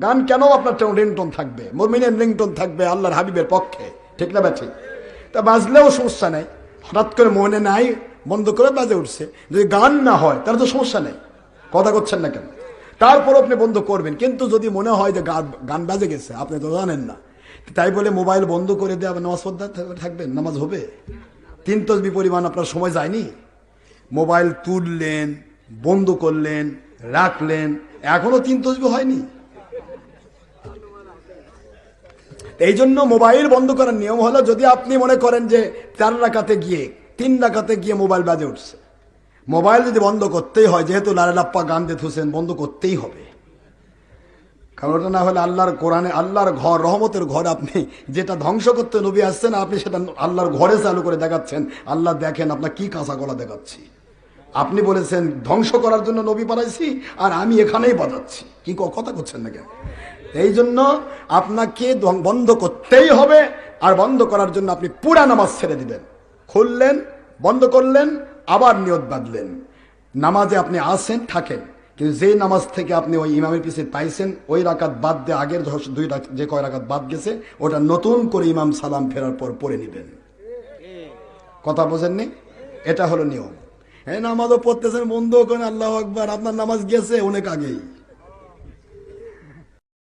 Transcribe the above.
গান কেন আপনার রিংটোন থাকবে, মুমিনের রিংটোন থাকবে আল্লাহর হাবিবের পক্ষে, ঠিক না ব্যাঠি? তা বাজলেও সমস্যা নেই, হঠাৎ করে মনে নাই বন্ধ করে বাজে উঠছে, যদি গান না হয় তাহলে তো সমস্যা নেই। কথা করছেন না কেন? তারপর আপনি বন্ধ করবেন, কিন্তু যদি মনে হয় যে গান বাজে গেছে, আপনি তো জানেন না, তাই বলে মোবাইল বন্ধ করে দিয়ে আবার নামাজ পড়তে থাকবেন, নামাজ হবে? 3 তসবিহ পরিমাণ আপনার সময় যায়নি? মোবাইল তুললেন, বন্ধ করলেন, রাখলেন, এখনো 3 তসবিহ হয়নি। এই জন্য মোবাইল বন্ধ করার নিয়ম হলো, যদি আপনি মনে করেন যে 4 রাকাতে গিয়ে 3 রাকাতে গিয়ে মোবাইল বাজে উঠছে, মোবাইল যদি বন্ধ করতেই হয়, যেহেতু লারেলাপ্পা গান দিয়ে থুসেন, বন্ধ করতেই হবে। কারণ ওটা না হলে আল্লাহর কোরআনে, আল্লাহর ঘর, রহমতের ঘর, আপনি যেটা ধ্বংস করতে নবী আসছেন, আপনি সেটা আল্লাহর ঘরে চালু করে দেখাচ্ছেন। আল্লাহ দেখেন আপনার কি কাঁচা গলা দেখাচ্ছি। আপনি বলেছেন ধ্বংস করার জন্য নবী পাঠাইছি, আর আমি এখানেই বাজাচ্ছি, কি কথা করছেন না কেন? এই জন্য আপনাকে বন্ধ করতেই হবে, আর বন্ধ করার জন্য আপনি পুরা নামাজ ছেড়ে দিবেন। খুললেন, বন্ধ করলেন, আবার নিয়ত বাঁধলেন, নামাজে আপনি আসেন থাকেন, কিন্তু যে নামাজ থেকে আপনি ওই ইমামের পিছিয়ে পাইছেন, ওই রাকাত বাদ দিয়ে আগের 2 যে কয় রাকাত বাদ গেছে, ওটা নতুন করে ইমাম সালাম ফেরার পর পড়ে নেবেন। কথা বোঝেননি? এটা হলো নিয়ম। হ্যাঁ, নামাজও পড়তেছেন, বন্ধ করেন, আল্লাহু আকবার, আপনার নামাজ গেছে অনেক আগেই।